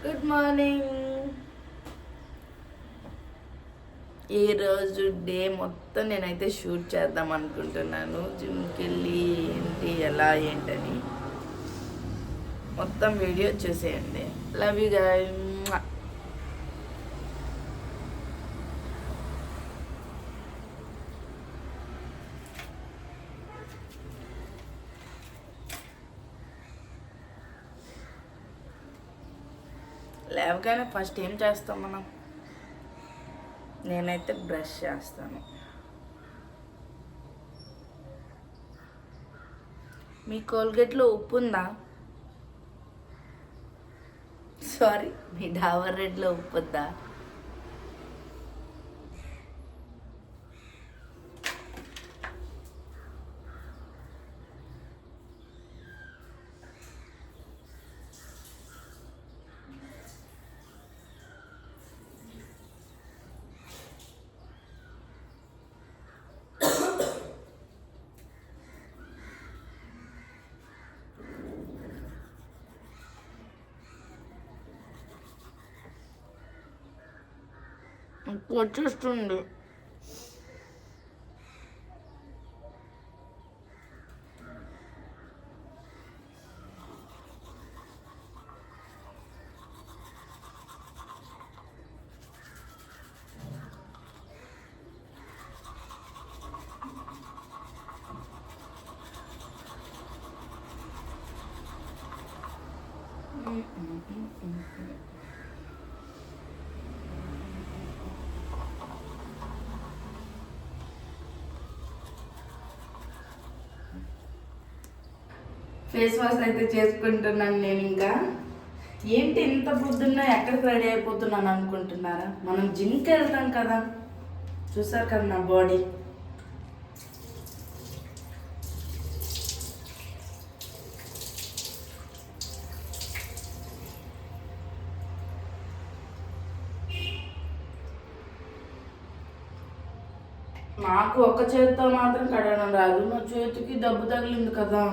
Good morning. ఈరోజు day మొత్తం నేనైతే షూట్ చేద్దాం అనుకుంటున్నాను. జిమ్కి వెళ్ళి ఏంటి ఎలా ఏంటని మొత్తం వీడియో చూసేయండి. Love you guys. లేవగానే ఫస్ట్ ఏం చేస్తాం మనం? నేనైతే బ్రష్ చేస్తాను. మీ కోల్గేట్లో ఉప్పు ఉందా? సారీ, మీ డాబర్ రెడ్లో ఉప్పు ఉందా? వచ్చేస్తుంది. ఫేస్ వాష్ అయితే చేసుకుంటున్నాను నేను. ఇంకా ఏంటి ఇంత పొద్దున్న ఎక్కడికి రెడీ అయిపోతున్నాను అనుకుంటున్నారా? మనం జిమ్కి వెళ్తాం కదా, చూసారు కదా నా బాడీ. నాకు ఒక చేతితో మాత్రం కడగడం రాదు, నా చేతికి దెబ్బ తగిలింది కదా.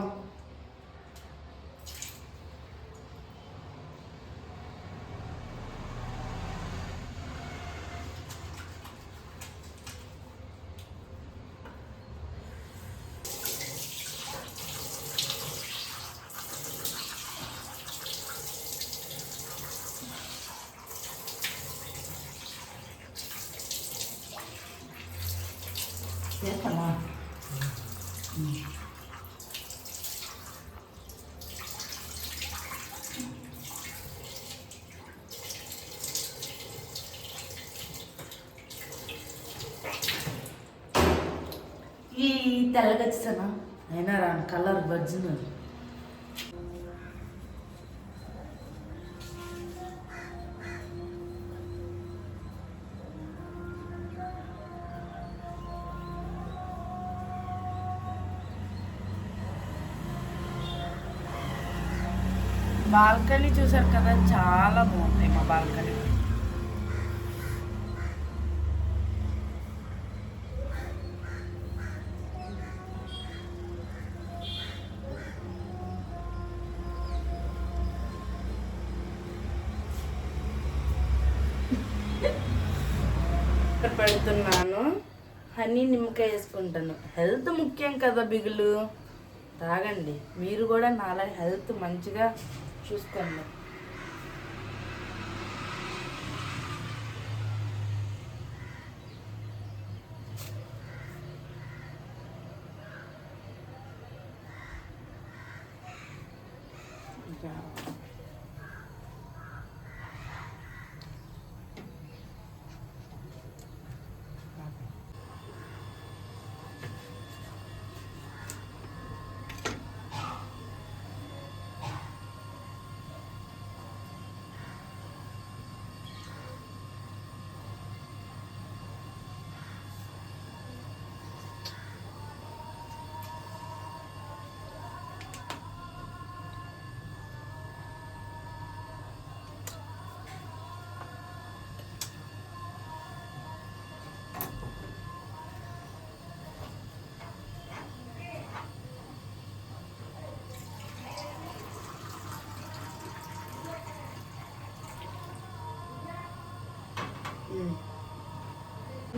చేస్తామా? ఈ తెల్లగచ్చానా అయినా రా కలర్ ఒరిజినల్. బాల్కనీ చూసారు కదా, చాలా బాగుంది మా బాల్కనీ. పెడుతున్నాను, హనీ నిమ్మకాయ వేసుకుంటాను. హెల్త్ ముఖ్యం కదా బిగులు. తాగండి మీరు కూడా, నాలా హెల్త్ మంచిగా చూసుకోండి.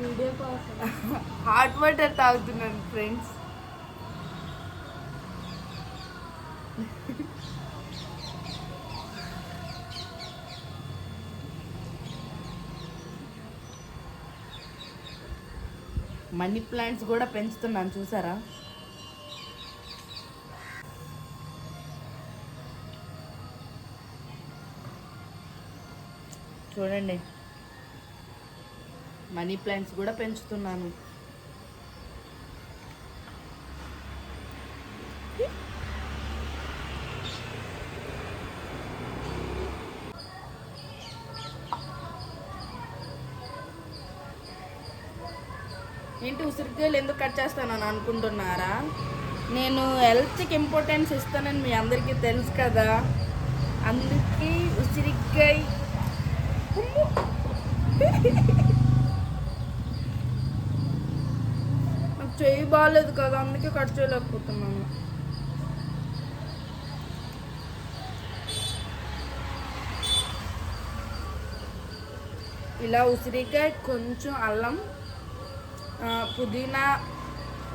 వీడియో కోసం హాట్ వాటర్ తాగుతున్నాను ఫ్రెండ్స్. మనీ ప్లాంట్స్ కూడా పెంచుతున్నాను చూసారా. చూడండి, మనీ ప్లాంట్స్ కూడా పెంచుతున్నాను. ఏంటి ఉసిరికాయలు ఎందుకు కట్ చేస్తానని అనుకుంటున్నారా? నేను హెల్త్కి ఇంపార్టెన్స్ ఇస్తానని మీ అందరికీ తెలుసు కదా, అందుకే ఉసిరికాయ. నాకు చెయ్యి బాగాలేదు కదా, అందుకే కట్ చేయలేకపోతున్నాను. ఇలా ఉసిరికాయ, కొంచెం అల్లం, పుదీనా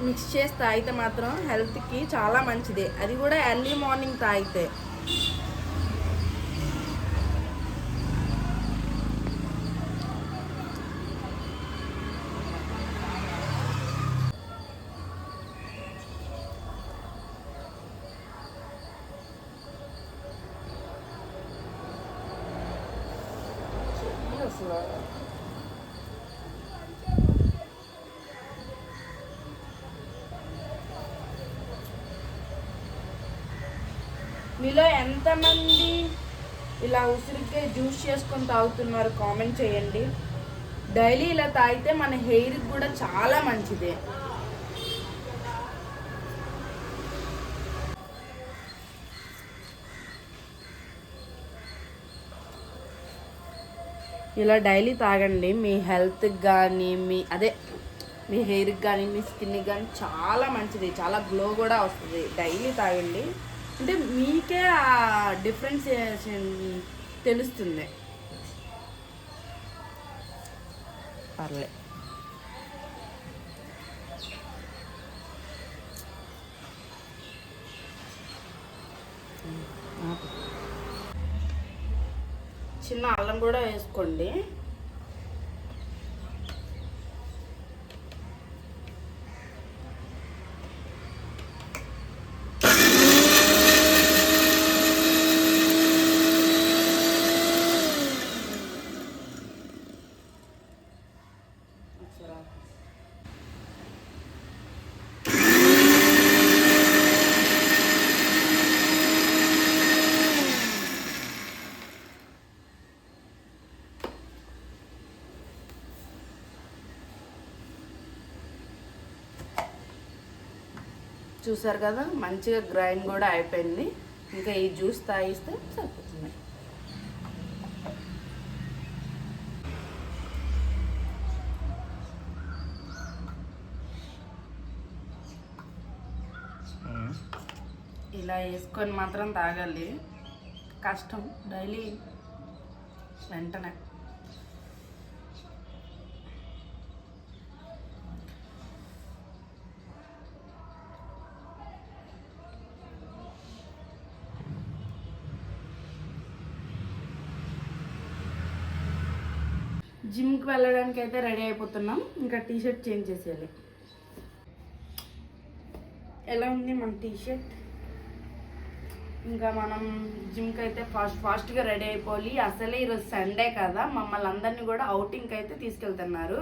మిక్స్ చేసి తాగితే మాత్రం హెల్త్కి చాలా మంచిది. అది కూడా ఎర్లీ మార్నింగ్ తాగితే. అసలు మీలో ఎంతమంది ఇలా ఉసిరికాయ జ్యూస్ చేసుకొని తాగుతున్నారు కామెంట్ చేయండి. డైలీ ఇలా తాగితే మన హెయిర్కి కూడా చాలా మంచిది. ఇలా డైలీ తాగండి. మీ హెల్త్కి కానీ మీ హెయిర్కి కానీ మీ స్కిన్కి కానీ చాలా మంచిది. చాలా గ్లో కూడా వస్తుంది. డైలీ తాగండి, అంటే మీకే ఆ డిఫరెన్సియేషన్ తెలుస్తుంది. పర్లే. చిన్న అల్లం కూడా వేసుకోండి. చూసారు కదా, మంచిగా గ్రైండ్ కూడా అయిపోయింది. ఇంకా ఈ జ్యూస్ తాగిస్తే సరిపోతుంది. ఇలా వేసుకొని మాత్రం తాగాలి. కష్టం డైలీ వెంటనే. జిమ్కి వెళ్ళడానికి అయితే రెడీ అయిపోతున్నాం. ఇంకా టీషర్ట్ చేంజ్ చేసేయాలి. ఎలా ఉంది మన టీషర్ట్? ఇంకా మనం జిమ్కి అయితే ఫాస్ట్గా రెడీ అయిపోవాలి. అసలే ఈరోజు సండే కదా, మమ్మల్ని అందరినీ కూడా అవుటింగ్కి అయితే తీసుకెళ్తున్నారు.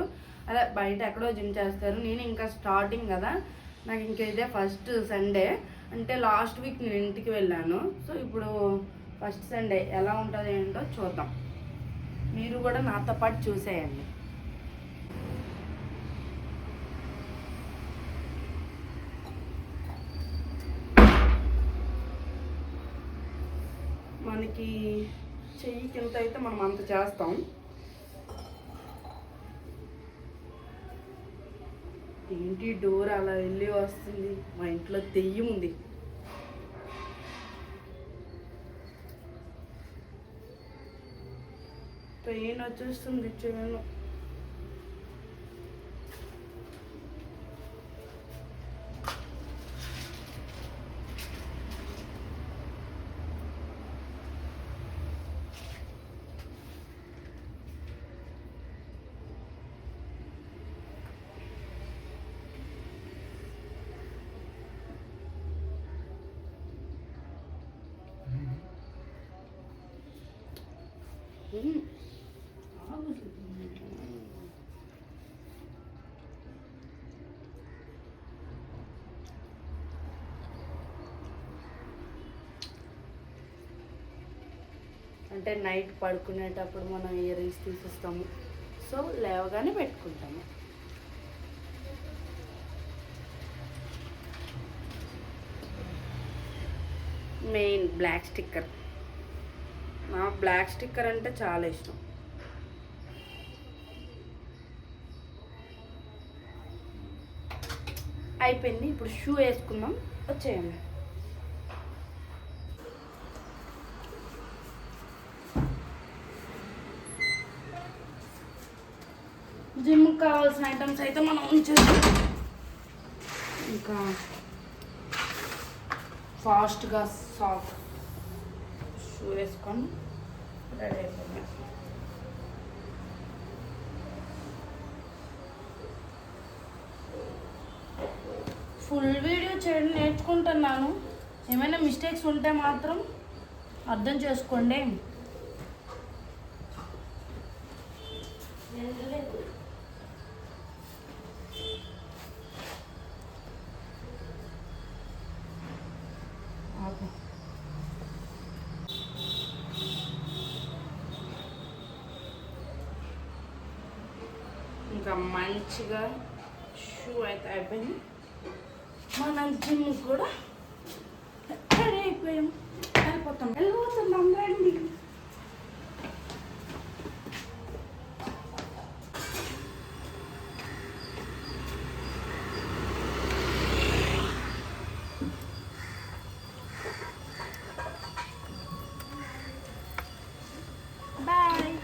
అదే బయట ఎక్కడో జిమ్ చేస్తారు. నేను ఇంకా స్టార్టింగ్ కదా, నాకు ఇంకా ఇదే ఫస్ట్ సండే. అంటే లాస్ట్ వీక్ నేను ఇంటికి వెళ్ళాను. సో ఇప్పుడు ఫస్ట్ సండే ఎలా ఉంటుందో ఏంటో చూద్దాం. మీరు కూడా నాతో పాటు చూసేయండి. మనకి చెయ్యి కింద అయితే మనం అంత చేస్తాం. ఏంటి డోర్ అలా వెళ్ళి వస్తుంది? మా ఇంట్లో దెయ్యం ఉంది. పెయిన్ వచ్చేస్తుంది చెవును. అంటే నైట్ పడుకునేటప్పుడు మనం ఇయర్ రింగ్స్ తీసిస్తాము, సో లేవగానే పెట్టుకుంటాము. మెయిన్ బ్లాక్ స్టిక్కర్, నాకు బ్లాక్ స్టిక్కర్ అంటే చాలా ఇష్టం. అయిపోయింది, ఇప్పుడు షూ వేసుకుందాం, వచ్చేయండి. జిమ్కి కావాల్సిన ఐటమ్స్ అయితే మనం ఉంచేసి ఇంకా ఫాస్ట్గా సాఫ్ట్ షూ వేసుకొని రెడీ అయిపోయింది. ఫుల్ వీడియో చేయడం నేర్చుకుంటున్నాను, ఏమైనా మిస్టేక్స్ ఉంటే మాత్రం అర్థం చేసుకోండి. ఇంకా మంచిగా షూ అయితే అయిపోయింది, మనం జిమ్ కూడా రెడీ అయిపోయాం. వెళ్ళిపోతున్నాం రండి. బాయ్.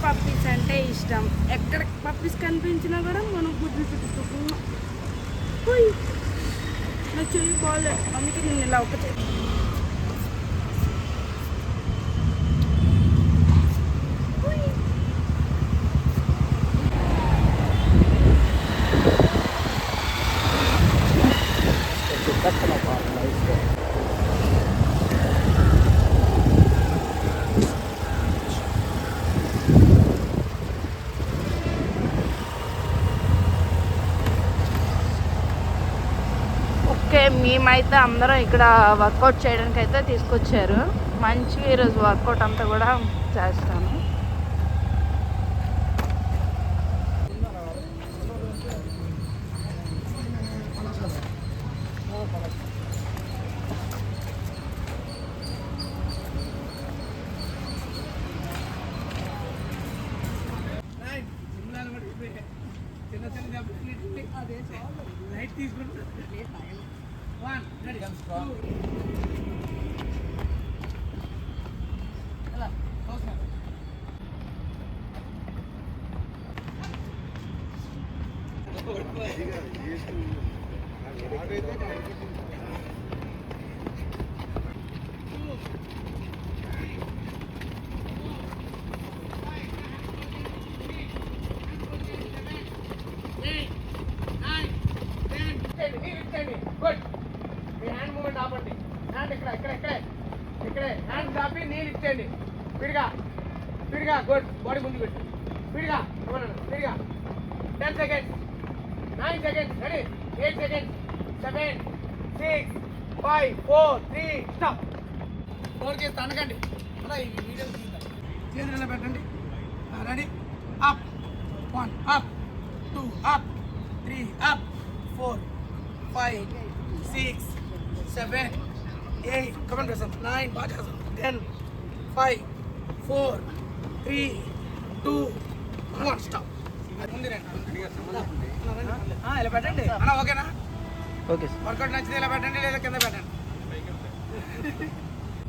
పప్పీస్ అంటే ఇష్టం, ఎక్కడ పప్పీస్ కనిపించినా కూడా మనం గుడ్లు చుట్టుకుంటున్నాం. నా చెయ్యి బాగాలే, అందుకే నేను ఇలా ఒక చెయ్యి. ఓకే, మేమైతే అందరం ఇక్కడ వర్కౌట్ చేయడానికి అయితే తీసుకొచ్చారు. మంచిగా ఈరోజు వర్కౌట్ అంతా కూడా చేస్తాను. గుడ్. మీ హ్యాండ్ మూమెంట్ ఆపండి. హ్యాండ్ ఇక్కడే హ్యాండ్ ఆపి నీళ్ళు ఇచ్చేయండి. స్పీడ్గా గుడ్. బాడీ ముందు పెట్టి స్పీడ్గా 10 seconds, 9 seconds, ready, 8 seconds, 7, 6, 5, 4, 3, stop. Door చేస్తే అనకండి, అలా ఈ వీడియో చేతులు ఇలా పెట్టండి. Ready, up, 1 up, 2 up, 3 up, 4, 5, 6, 7, 8, come on Prasanth, 9, బాగా చేస్తాం, 10, 5, 4, 3, 2, 1, స్టాప్. ఇలా పెట్టండి అన్న, ఓకేనా? ఓకే. వర్కౌట్ నచ్చితే ఇలా పెట్టండి, లేదా కింద పెట్టండి.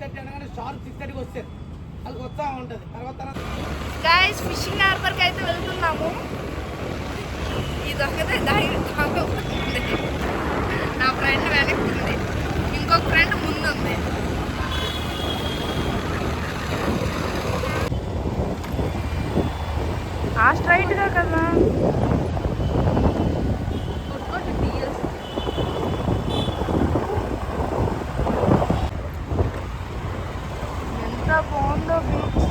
6:30 అనగానే షార్ప్ 6:30కి వస్తారు. అది వస్తూ ఉంటుంది. తర్వాత గైస్ ఫిషింగ్ హార్బర్కి అయితే వెళ్తున్నాము. ఇదొక్కతే నా ఫ్రెండ్ వెనక్కి ఉంది, ఇంకొక ఫ్రెండ్ ముందుంది. ఆ స్ట్రైట్గా కదా ఎంత బాగుందో బీచ్.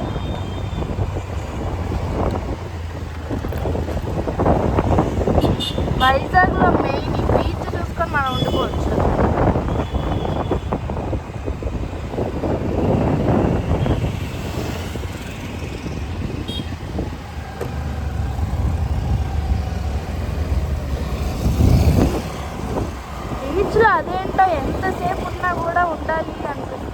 వైజాగ్లో మెయిన్ ఈ బీచ్ చూసుకొని మనం ఉండిపోవచ్చు. బీచ్లో అదేంటో ఎంతసేపు ఉన్నా కూడా ఉండాలి అనిపిస్తుంది.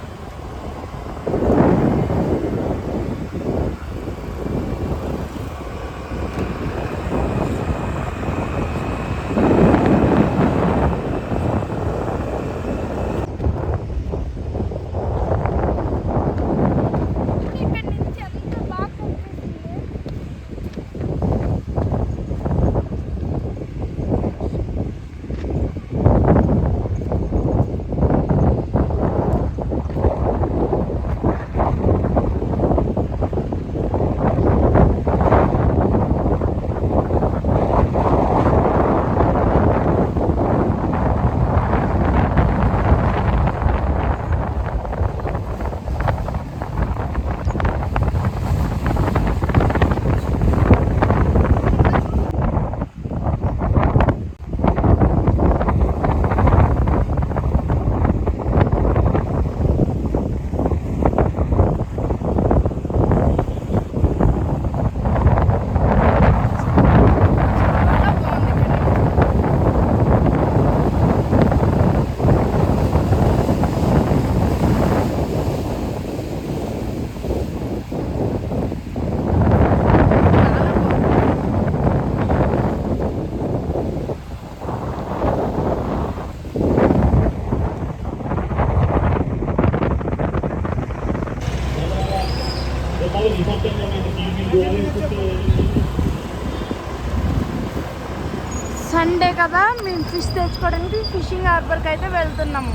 సండే కదా మేము ఫిష్ తెచ్చుకోవడానికి ఫిషింగ్ హార్బర్కి అయితే వెళ్తున్నాము.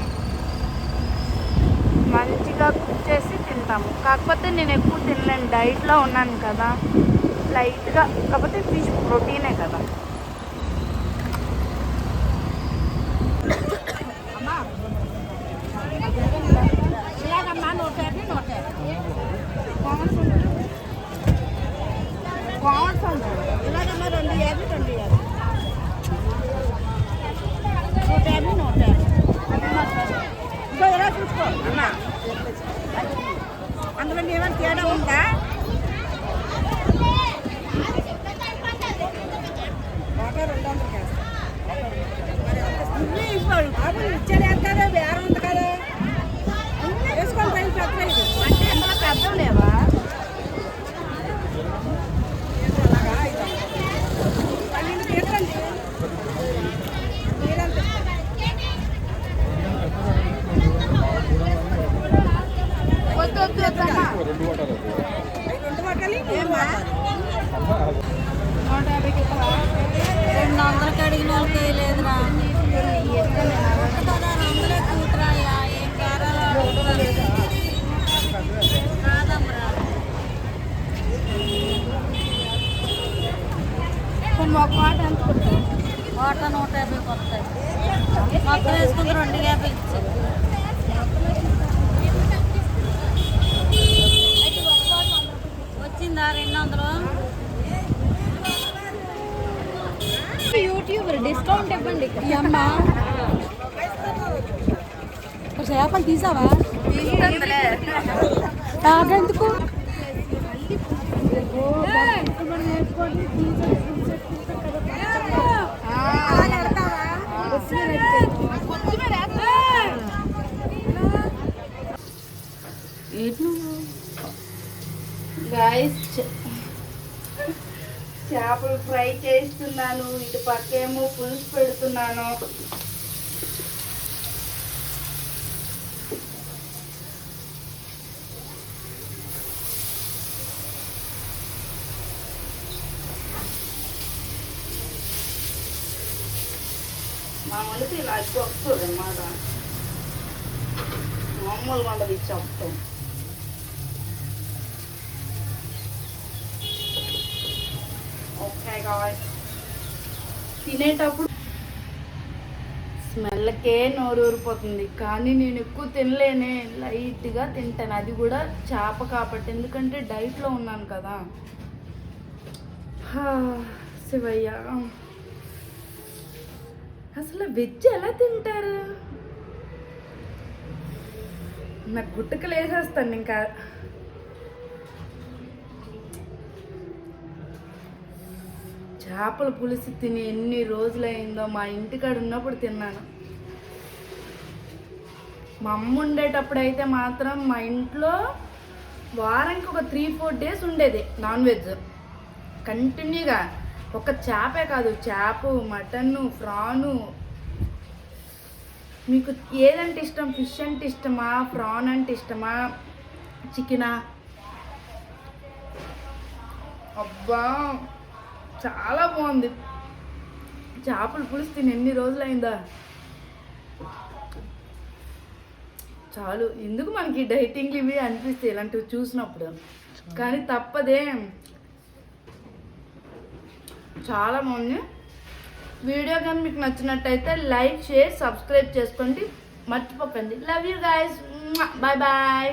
మంచిగా కుక్ చేసి తింటాము. కాకపోతే నేను ఎక్కువ తినలేను, డైట్లో ఉన్నాను కదా, లైట్గా. కాకపోతే ఫిష్ ప్రోటీనే కదా. ఇలాగమ్మా 250 250 ఇంకో ఎలా చూసుకో అమ్మా. అందులో ఏమైనా తేడా ఉందా? ఇచ్చేది కదా వేరే ఉంది కదా, వేసుకొని రైలు పెద్దలేదు అంటే ఇందులో పెద్దవి లేవా? అడిగిన వాళ్ళకి లేదురా, 1600 కూతురాయా ఏం కాదమ్మరా. ఒక మాట ఎంత వాట 150 కొత్తాయి, మొత్తం వేసుకుంది 250 ఇచ్చింది. వచ్చిందా 200? యూట్యూబర్ డిస్కౌంట్ ఇవ్వండి. అమ్మా చేపలు తీసావా? నాకెందుకు? గాయస్ చేపలు ఫ్రై చేస్తున్నాను, ఇటు పక్కేమో పులుసు పెడుతున్నాను. మామూలుగా ఇలా వస్తుంది అన్నమాట. మామూలుగా ఉండదు చెప్తాం. ఓకే గాయ్స్, తినేటప్పుడు స్మెల్కే నోరు ఊరిపోతుంది, కానీ నేను ఎక్కువ తినలేనే, లైట్గా తింటాను. అది కూడా చేప కాబట్టి, ఎందుకంటే డైట్లో ఉన్నాను కదా. శివయ్య, అసలు వెజ్ ఎలా తింటారు? నాకు గుట్టకలు వేసేస్తాను ఇంకా. చేపల పులుసు తిని ఎన్ని రోజులైందో. మా ఇంటికాడ ఉన్నప్పుడు తిన్నాను. మా అమ్మ ఉండేటప్పుడు అయితే మాత్రం మా ఇంట్లో వారానికి ఒక 3-4 డేస్ ఉండేది నాన్ వెజ్ కంటిన్యూగా. ఒక చేపే కాదు, చేప, మటను, ఫ్రాను. మీకు ఏదంటే ఇష్టం? ఫిష్ అంటే ఇష్టమా, ప్రాన్ అంటే ఇష్టమా, చికెనా? అబ్బా చాలా బాగుంది. చేపల పులుసు తిని ఎన్ని రోజులైందా. చాలు, ఎందుకు మనకి డైటింగ్లు ఇవి అనిపిస్తాయి ఇలాంటివి చూసినప్పుడు, కానీ తప్పదే. చాలా బాగుంది. వీడియో కానీ మీకు నచ్చినట్టయితే లైక్, షేర్, సబ్స్క్రైబ్ చేసుకోండి, మర్చిపోకండి. Love you guys. Bye bye.